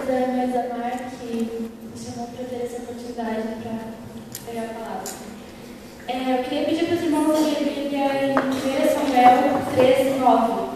da irmã Isamar, que me chamou para ter essa oportunidade para pegar a palavra. Eu queria pedir para os irmãos abrir a Bíblia em 1 Samuel 13:9.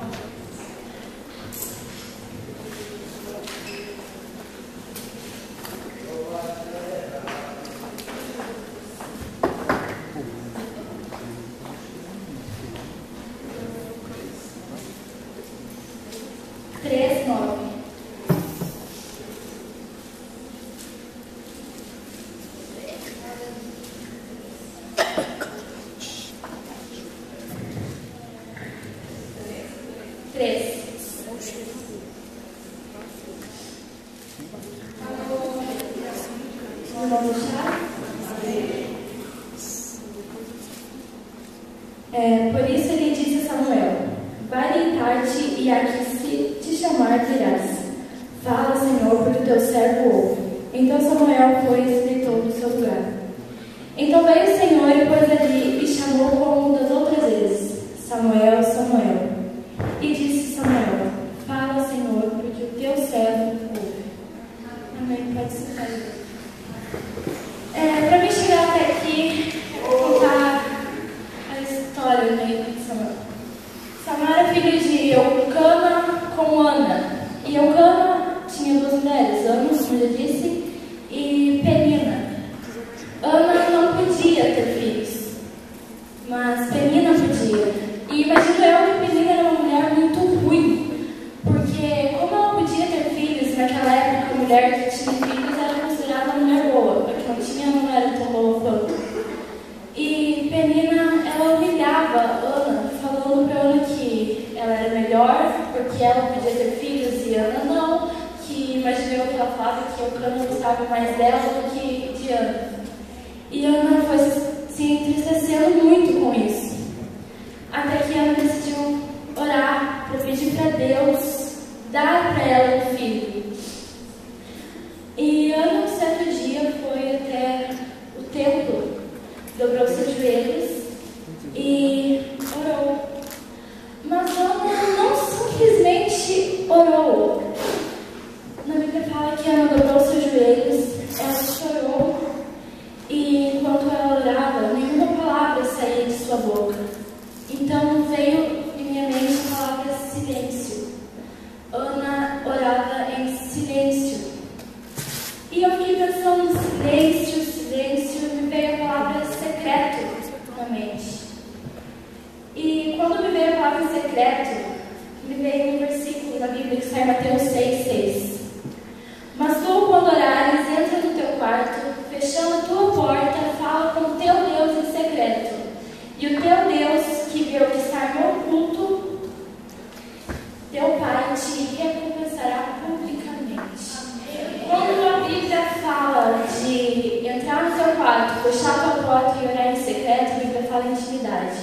Por isso ele disse a Samuel: vai deitar-te e a que se te chamar dirás: fala, Senhor, porque o teu servo ouve. Então Samuel foi e se deitou no seu lugar. Então veio o Senhor e pôs ali e chamou como das outras vezes: Samuel, Samuel. E disse Samuel: fala, Senhor, porque o teu servo ouve. Amém. Pode sentar. Para mim chegar até aqui, eu vou contar a história do Samuel. Samuel era filho de Eucana com Ana. E Eucana tinha duas mulheres, Ana, como eu já disse, e Penina. Ana não podia ter filhos, mas Penina podia. E imagino eu que Penina era uma mulher muito ruim, porque como ela podia ter filhos, naquela época a mulher que tinha filhos era considerada uma mulher boa, porque não tinha, não era tão boa quanto. E Penina, ela humilhava Ana, falando para Ana que ela era melhor, porque ela podia ter filhos e Ana não, que imaginou que ela falava que Eucana gostava mais dela do que de Ana. E Ana foi se entristecendo muito com isso. Até que Ana decidiu orar para pedir para Deus dar para ela um filho. E Ana, um certo dia, foi até o templo, dobrou seus joelhos e orou. Mas Ana não simplesmente orou. Na Bíblia fala que Ana dobrou seus joelhos, ela chorou e enquanto ela orava, nenhuma palavra saía de sua boca. Então veio em minha mente a palavra silêncio. Ana orava em silêncio. E eu fiquei pensando no silêncio, e me veio a palavra secreto na mente. E quando me veio a palavra secreto, me veio um versículo da Bíblia que sai em Mateus 6:6. Mas tu, quando orares, entra no teu quarto, fechando a tua porta, fala com o teu Deus em secreto. E o teu Deus, que vê o que está no oculto, teu Pai te recompensará publicamente. Quando a Bíblia fala de entrar no teu quarto, fechar a tua porta e orar em secreto, a Bíblia fala em intimidade.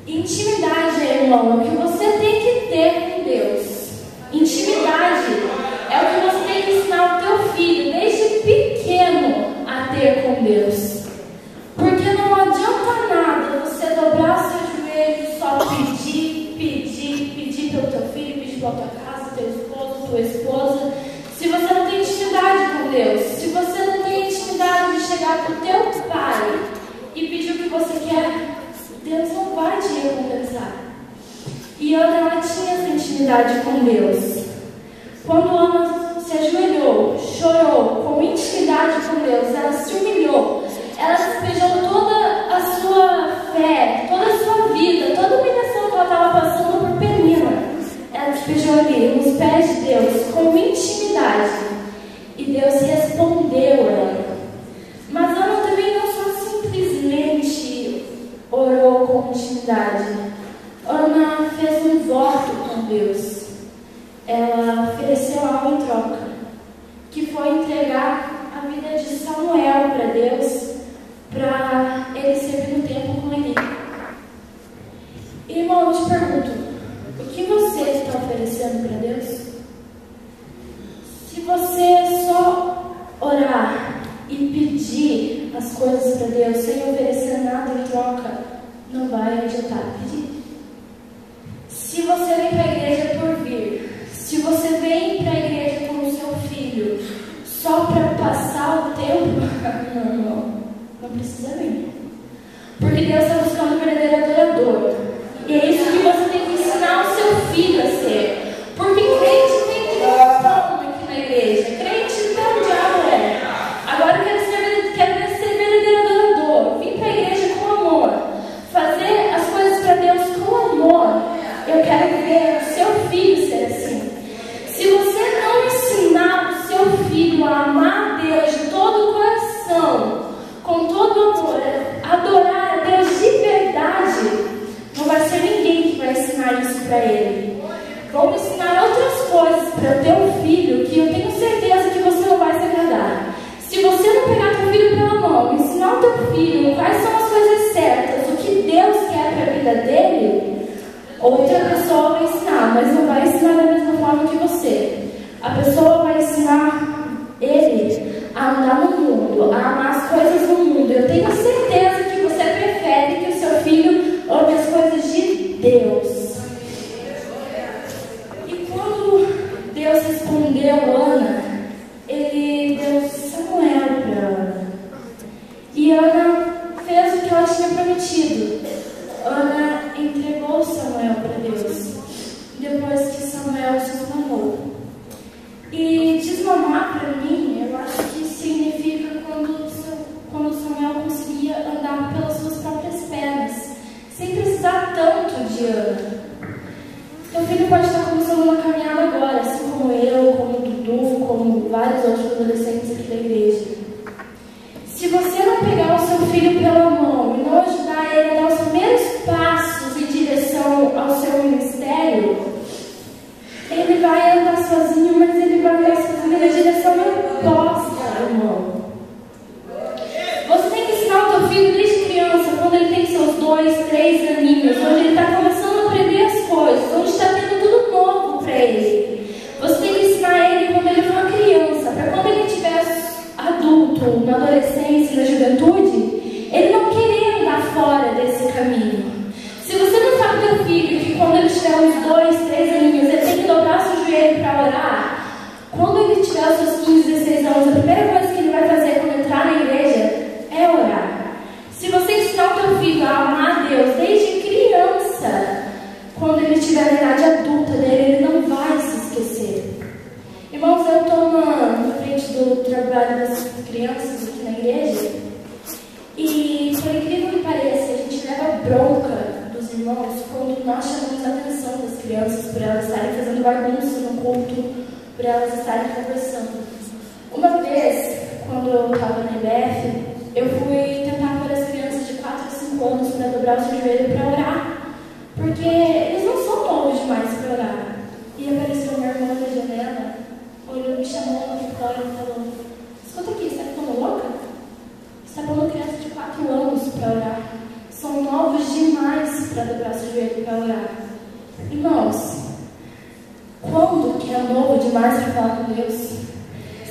Intimidade, irmão, é o que você tem que ter com Deus. Intimidade é o que você tem que ensinar o teu filho, desde pequeno, a ter com Deus. Porque não adianta nada você dobrar seus joelhos, só pedir pelo teu filho, pedir pela tua casa, teu esposo, tua esposa, se você não tem intimidade com Deus, se você não tem intimidade de chegar para o teu pai e pedir o que você quer, Deus não vai te recompensar. E Ana, ela tinha essa intimidade com Deus. Quando Ana se ajoelhou, chorou, com intimidade com Deus, ela se humilhou, ela despejou toda a sua fé, toda a sua vida, toda a humilhação que ela estava passando por Penina. Ela despejou ali, nos pés de Deus, com intimidade. E Deus respondeu a ela. Mas Ana também não só simplesmente orou com intimidade. Ana fez um voto com Deus. Ela ofereceu algo em troca, que foi entregar a vida de Samuel para Deus, para ele servir no templo com Eli. Irmão, eu te pergunto, o que você está oferecendo para Deus? Se você só orar e pedir as coisas para Deus sem oferecer nada em troca, não vai adiantar pedir. Se você vem para a igreja por vir, se você vem para a igreja com o seu Não precisa vir. Porque Deus está buscando um verdadeiro adorador. E é isso que você tem que ensinar o seu filho a ser. Porque crente tem de montão aqui na igreja. Crente não, o diabo é. Agora eu quero ser verdadeiro adorador. Vim para a igreja com amor. Fazer as coisas para Deus com amor. Eu quero ver o seu filho ser assim. Se você não ensinar o seu filho a amar a Deus de todo o coração, com todo o amor, adorar a Deus de verdade, não vai ser ninguém que vai ensinar isso para ele. Vamos ensinar outras coisas para o teu filho que eu tenho certeza que você não vai se agradar. Se você não pegar teu filho pela mão, ensinar o teu filho quais são as coisas certas, o que Deus quer para a vida dele, outra pessoa vai ensinar, mas não vai ensinar da mesma forma que você. A pessoa vai ensinar ele a andar no mundo, a amar as coisas do mundo. Eu tenho certeza que você prefere que o seu filho ame as coisas de Deus. E quando Deus respondeu Ana, ele deu Samuel para Ana. E Ana fez o que ela tinha prometido. Ana entregou Samuel para Deus, depois que Samuel se desmamou. E desmamar, para mim, eu acho que significa quando Samuel conseguia andar pelas suas próprias pernas, sem precisar tanto de Ana. Teu filho pode estar começando uma caminhada agora, assim como eu, como o Dudu, como vários outros adolescentes aqui da igreja. Se você não pegar o seu filho pela mão e não ajudar ele a dar os primeiros passos em direção ao seu ministério, ele vai andar sozinho, mas ele vai andar sozinho na direção oposta, irmão. Você tem que ensinar o teu filho desde criança, quando ele tem seus 2, 3 aninhos, onde ele está começando a aprender as coisas, onde está tendo tudo novo para ele. Você tem que ensinar ele quando ele for criança, para quando ele estiver adulto, na adolescência, na juventude, ele não querer andar fora desse caminho. Se você não sabe do teu filho que quando ele tiver uns 2, 3 aninhos, ele tem que dobrar seu joelho para orar, quando ele tiver os seus 15, 16 anos, a primeira coisa que ele vai fazer quando entrar na igreja é orar. Se você ensinar o teu filho a amar a Deus desde criança, quando ele estiver na idade adulta dele, ele não vai se esquecer. Irmãos, eu estou na frente do trabalho das crianças aqui na igreja e, por incrível que pareça, a gente leva bronca dos irmãos quando nós chamamos a atenção das crianças por elas estarem fazendo bagunça no culto, por elas estarem conversando. Uma vez, quando eu estava na IBF, eu fui tentar pôr as crianças de 4 a 5 anos para dobrar o seu joelho para orar, porque eles não são novos demais para orar. E apareceu minha irmã na janela, olhou, me chamou no auditório e falou: escuta aqui, você está ficando louca? Você está pondo criança de 4 anos para orar. São novos demais para dobrar seu joelho para orar. Irmãos, quando que é novo demais para falar com Deus?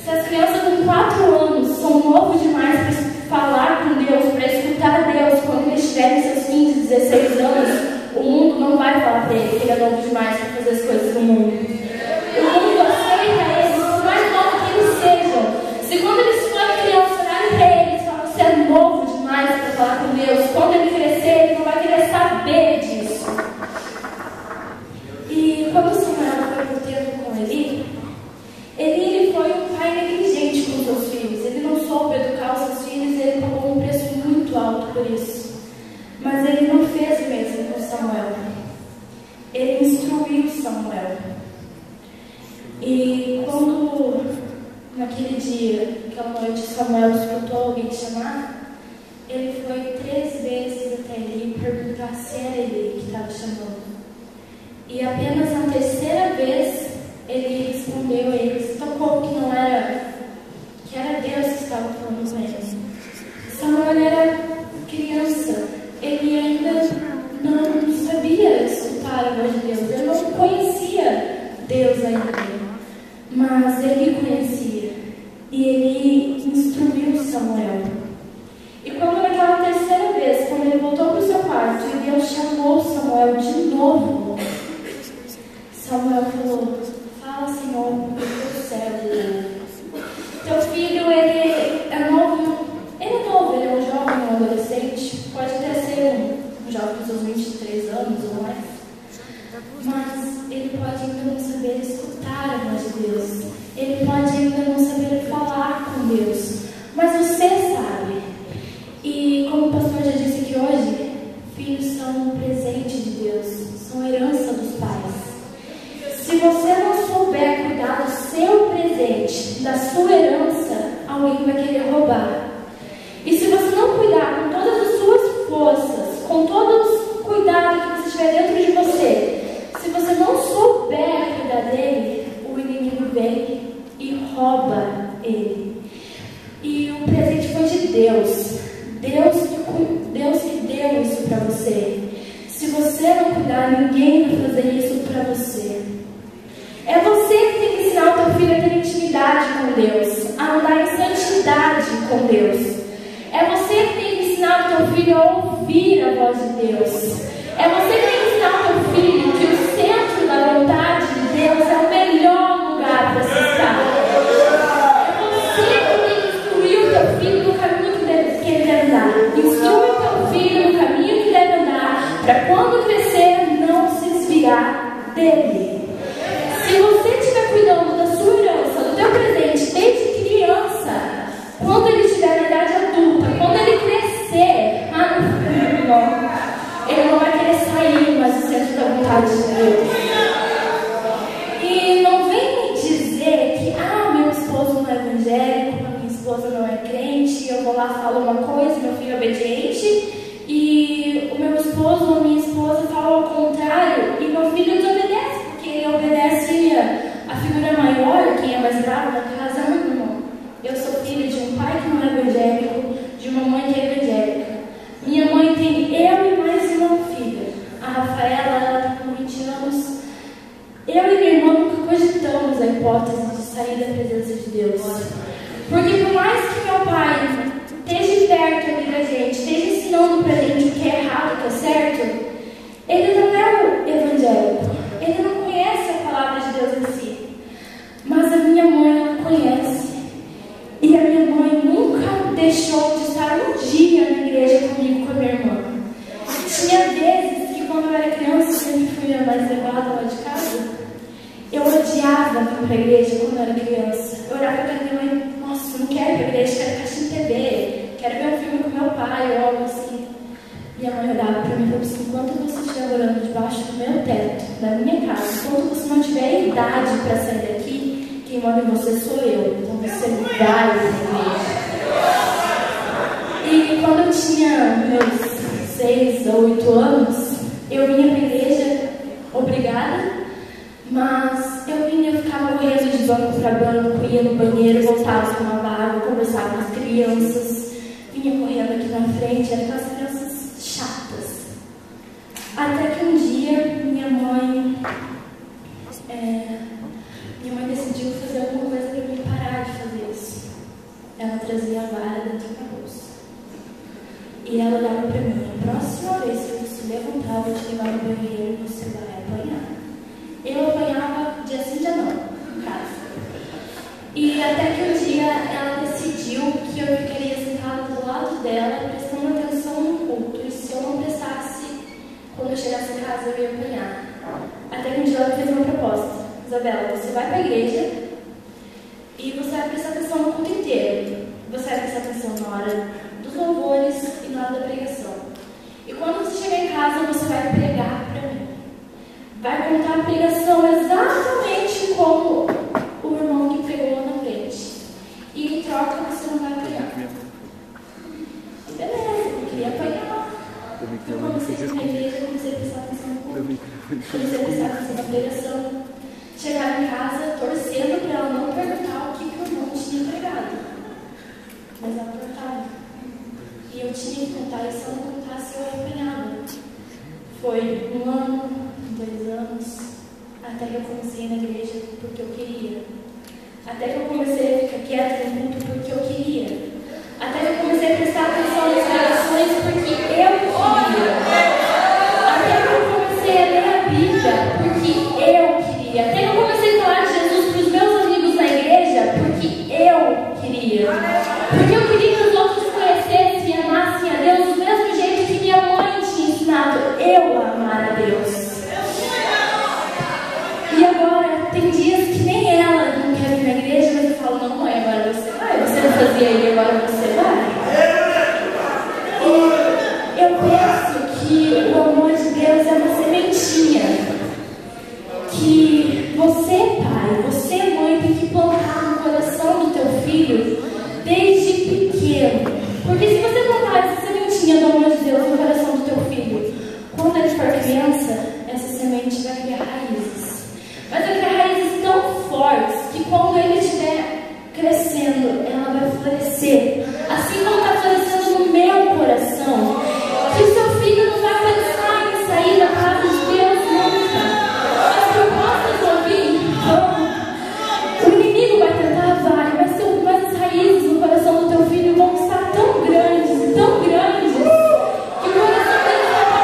Se as crianças com 4 anos são novos demais para falar com Deus, para escutar Deus, quando eles tiverem seus 15, 16 anos, o mundo não vai falar para ele que ele é novo demais para fazer as coisas do mundo. O mundo aceita eles, por mais novos que eles sejam. Se quando eles forem crianças, olharem para eles e falar: você é novo demais para falar com Deus, quando ele crescer, ele não vai querer saber disso. E quando o Samuel foi pro tempo com ele foi um pai negligente com seus filhos. Ele não soube educar os seus filhos e ele pagou um preço muito alto por isso. Mas ele não fez o mesmo com Samuel. Ele instruiu Samuel. E quando, naquele dia, aquela noite, Samuel escutou alguém chamar, ele foi 3 vezes até ele perguntar se era ele que estava chamando. E apenas na 3ª vez, ele respondeu a ele, tocou que não era, que era Deus que estava falando com ele. Samuel era criança, ele ainda não sabia escutar a voz de Deus, ele não conhecia Deus ainda, mas ele conhecia, e ele instruiu Samuel. E quando naquela 3ª vez, quando ele voltou para o seu quarto, e Deus chamou Samuel de novo, Samuel falou: fala, Senhor, porque eu sou cego. Teu filho, ele é novo de Deus. Ele pode ainda não saber falar com Deus, mas você sabe. E como o pastor já disse aqui hoje, filhos são um presente de Deus, são herança dos pais. Se você não souber cuidar do seu presente, da sua herança, alguém vai querer roubar. E se você não cuidar com todas as suas forças, com todos os cuidados que você tiver dentro de você, se você não souber cuidar dele, o inimigo vem e rouba ele. E o presente foi de Deus. Deus que deu isso para você. Se você não cuidar, ninguém vai fazer isso para você. É você que tem que ensinar o teu filho a ter intimidade com Deus, a andar em santidade com Deus. É você que tem que ensinar o teu filho a ouvir a voz de Deus. É você que tem que ensinar o teu filho que o centro da vontade de Deus é o melhor lugar para se estar. É você que tem que instruir o teu filho no caminho que ele deve andar. Instrui o teu filho no caminho que deve andar, para quando crescer não se desviar dele. Se você estiver cuidando da sua herança, do teu presente, desde criança, quando ele estiver na idade adulta, quando ele crescer, ele não vai querer sair mais do centro da vontade de Deus. E não vem me dizer que, meu esposo não é evangélico, minha esposa não é crente, eu vou lá falo uma coisa, meu filho é obediente, e o meu esposo ou minha esposa fala ao contrário, e meu filho desobedece, porque ele obedece a figura maior, quem é mais bravo na casa, não. Eu sou filha de um pai que não é evangélico, de uma mãe que é evangélica. Minha mãe tem eu e mais uma filha. A Rafaela, ela está com 20 anos. Eu e minha irmã nunca cogitamos a hipótese de sair da presença de Deus. Porque por mais que meu pai esteja perto ali da gente, esteja ensinando pra gente o que é errado, o que é certo, ele não é evangélico. Ele não conhece a palavra de Deus em si. Mas a minha mãe, ela conhece. E a minha mãe nunca deixou de estar um dia na igreja comigo e com a minha irmã. Tinha vezes que quando eu era criança, eu sempre fui a mais levada lá de casa. Eu odiava vir para a igreja quando eu era criança. Eu olhava para minha mãe, nossa, não quero ir para a igreja, quero caixinha de TV, quero ver um filme com meu pai, ou algo assim. Minha mãe olhava para mim e falou assim, enquanto você estiver orando debaixo do meu teto, da minha casa, enquanto você não tiver idade para sair daqui, quem manda em você sou eu, então você vai para a igreja. E quando eu tinha meus 6 ou 8 anos, eu vinha para a igreja, obrigada, mas eu ficava correndo de banco para banco, ia no banheiro, voltava, tomava água, conversava com as crianças, vinha correndo aqui na frente, eram aquelas crianças chatas. Até que um dia minha mãe decidiu fazer alguma coisa para mim parar de fazer isso. Ela trazia a vara dentro da bolsa. E ela olhava para mim, a próxima vez que você se levantar, eu vou te levar no banheiro e você vai apanhar. Eu apanhava dia sim, dia não, em casa. E até que um dia ela decidiu que eu ficaria sentada do lado dela, prestando atenção no culto. E se eu não prestasse, quando eu chegasse em casa, eu ia apanhar. Até que um dia ela fez uma proposta. Isabela, você vai para a igreja e você vai prestar atenção no culto inteiro. Você vai prestar atenção na hora dos louvores e na hora da pregação. E quando você chegar em casa, você vai pregar para mim. Vai contar a pregação exatamente como o irmão que pregou lá na frente. E em troca você não vai apanhar. E beleza, eu queria apanhar. Eu comecei a ir na igreja, comecei a prestar atenção no culto. Comecei a prestar atenção na pregação. Chegava em casa torcendo para ela não perguntar o que o irmão tinha pregado. Mas ela perguntava. E eu tinha que contar, e se ela não contasse, eu ia apanhada. Foi 1 ano, 2 anos, até que eu comecei na igreja porque eu queria. Até que eu comecei a ficar quieta no culto porque eu queria. Até que eu comecei a prestar atenção nas pregações porque eu queria. Até que eu comecei a ler a Bíblia porque eu queria. Até que eu comecei a falar de Jesus para os meus amigos na igreja porque eu queria. Porque eu queria que os outros conhecessem e amassem a Deus do mesmo jeito que minha mãe tinha ensinado eu a amar a Deus. E agora, tem dias que nem ela quando ele estiver crescendo, ela vai florescer. Assim como está florescendo no meu coração. Que o seu filho não vai pensar em sair da casa de Deus nunca. As propostas vão vir, vão. O inimigo vai tentar, mas as raízes no coração do teu filho vão estar tão grandes, que o coração dele vai estar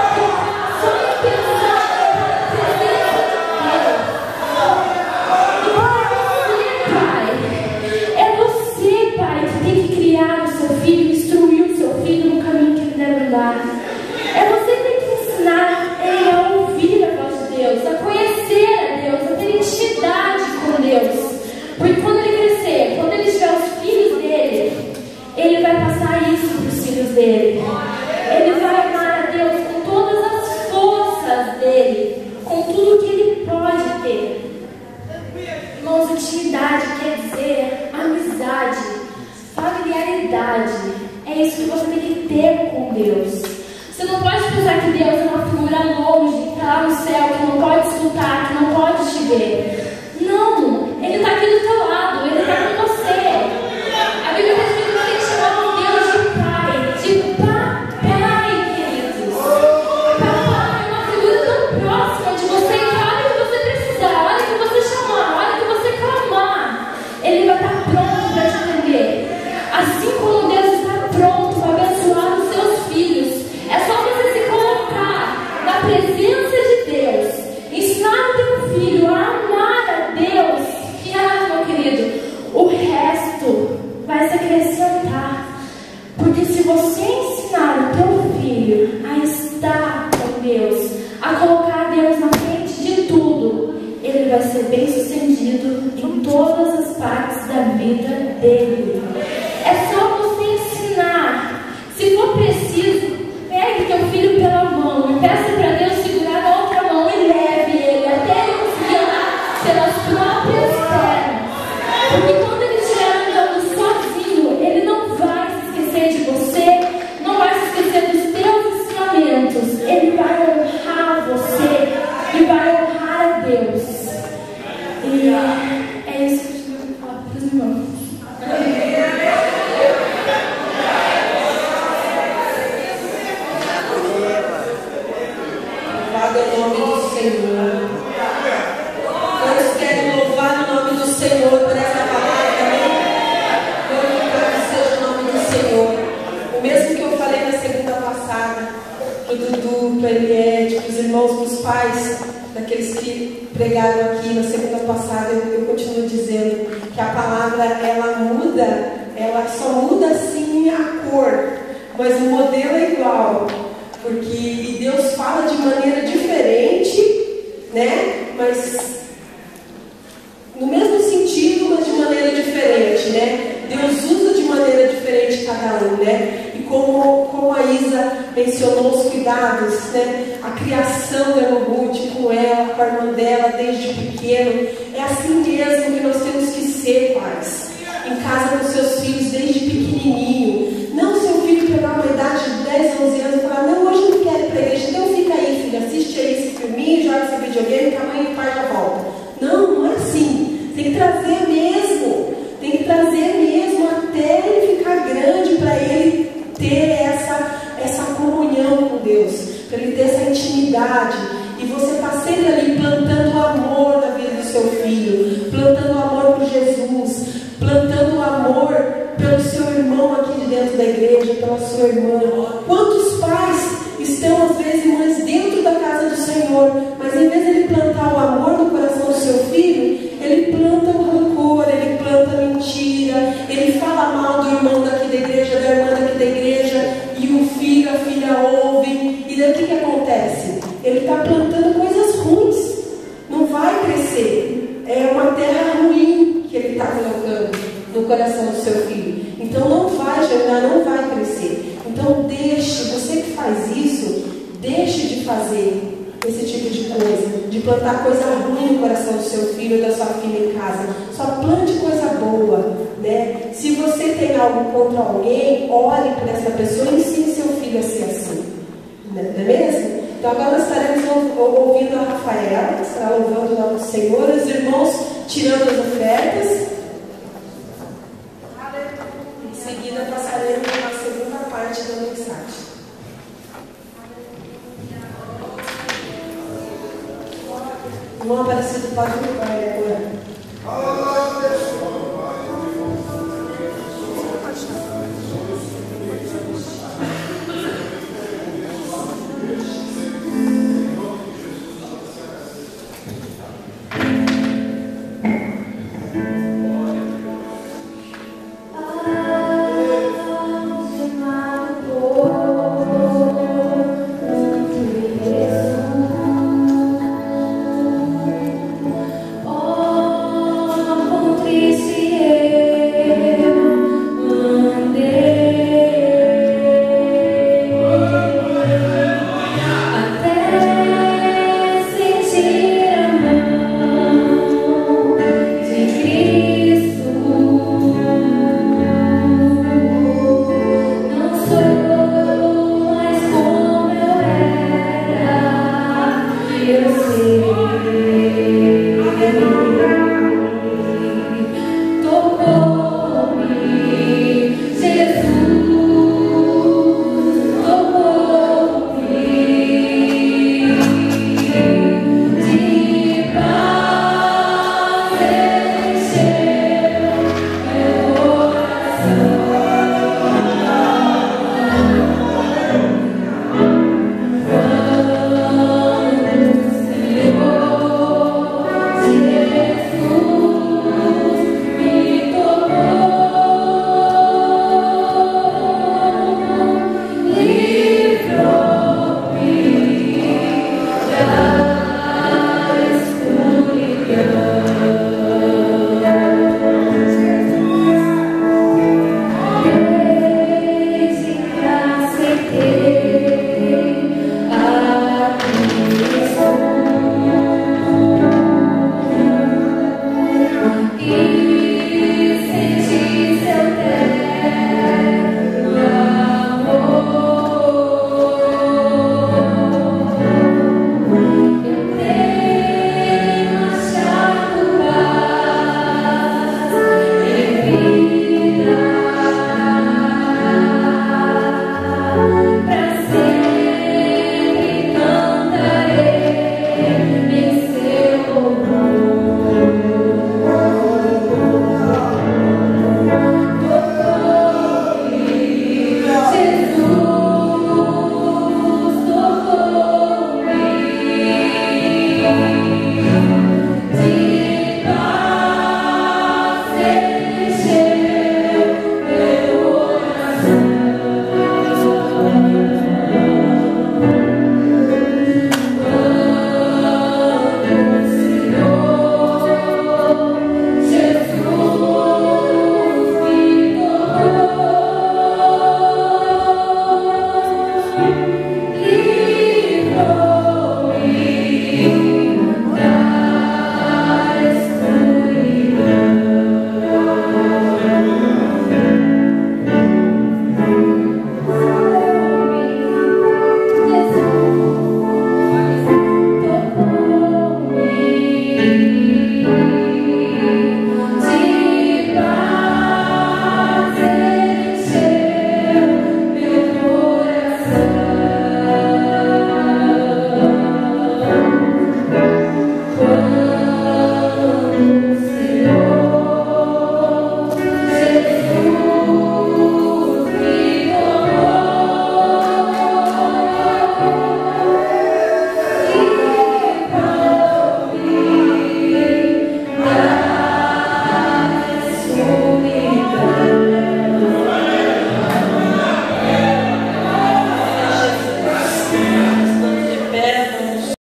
só em pensar na presença de Deus. É você, pai, que tem que criar o seu filho, instruir o seu filho no caminho que ele deve andar. É você que tem que ensinar ele a ouvir a voz de Deus, a conhecer a Deus, a ter intimidade com Deus. Porque quando ele crescer, quando ele tiver os filhos dele, ele vai passar isso para os filhos dele. Ele vai amar a Deus com todas as forças dele, com tudo que ele pode ter. Irmãos, intimidade quer dizer amizade, familiaridade. É isso que você tem que ter com Deus. Você não pode pensar que Deus é uma figura longe, que está lá no céu, que não pode escutar, que não pode te ver. Não, Ele está aqui do teu lado, Ele está com você. A Bíblia diz que você tem que chamar um Deus de papai, queridos. Papai é uma figura tão próxima de você, que a hora que você precisar, a hora que você chamar, a hora que você clamar, Ele vai estar pronto para te atender. Assim como Deus está pronto para abençoar os seus filhos, é só você se colocar na presença de Deus, ensinar o teu filho a amar a Deus, que meu querido, o resto vai se acrescentar. Porque se você ensinar o teu filho a estar com Deus, a colocar Deus na frente de tudo, ele vai ser bem sucedido em todas as partes da vida dele. É só você ensinar. Se for preciso, pegue teu filho pela mão e peça para Deus segurar na outra mão e leve ele até ele conseguir andar pelas próprias pernas. Porque quando ele estiver andando sozinho, ele não vai se esquecer de você, não vai se esquecer dos teus ensinamentos. Ele vai honrar você e vai honrar a Deus. E é isso que eu tenho que falar para os irmãos. Em nome do Senhor. Quantos querem louvar o nome do Senhor por essa palavra? Glorificado seja o nome do Senhor. O mesmo que eu falei na segunda passada, para o Dudu, para a Eliette, para os irmãos, para os pais, daqueles que pregaram aqui na segunda passada, eu continuo dizendo que a palavra ela muda, ela só muda assim a cor, mas o modelo é igual. Porque Deus fala de maneira diferente, né? Mas no mesmo sentido, mas de maneira diferente, né? Deus usa de maneira diferente cada um, né? E como a Isa mencionou os cuidados, né? A criação da Ruth com ela, com a irmã dela desde pequeno, é assim mesmo que nós temos que ser, pais. Em casa com seus filhos desde pequenininho. Não seu filho pegar uma idade de 10, 11 anos e falar, não, hoje eu não quero ir para a igreja, então fica aí, filho, assiste aí esse filminho, joga esse videogame, que a mãe e o pai já volta. Não, não é assim. Tem que trazer mesmo. Tem que trazer mesmo até ele ficar grande, para ele ter essa comunhão com Deus, para ele ter essa intimidade. E você está sempre ali plantando amor na vida do seu filho, plantando amor por Jesus, plantando amor pelo seu irmão aqui de dentro da igreja, pela sua irmã. Quantos pais estão às vezes, irmãs, dentro da casa do Senhor, mas em vez de ele plantar o amor no coração do seu filho, ele planta o rancor, ele planta a mentira, ele fala mal do irmão daqui da igreja, da irmã daqui da igreja, e o filho, a filha ouvem, e daí o que acontece? Ele está plantando coisas ruins, não vai crescer, é uma terra ruim que ele está colocando no coração do seu filho. Então não vai germinar, não vai crescer. Então você que faz isso, deixe de fazer esse tipo de coisa, de plantar coisa ruim no coração do seu filho ou da sua filha em casa. Só plante coisa boa, né? Se você tem algo contra alguém, ore por essa pessoa e ensine seu filho a ser assim, não é mesmo? Então agora nós estaremos ouvindo a Rafaela, que estará louvando o nome do Senhor. Os irmãos tirando as ofertas. Em seguida passaremos para a segunda parte da mensagem. Irmão Aparecido, pode me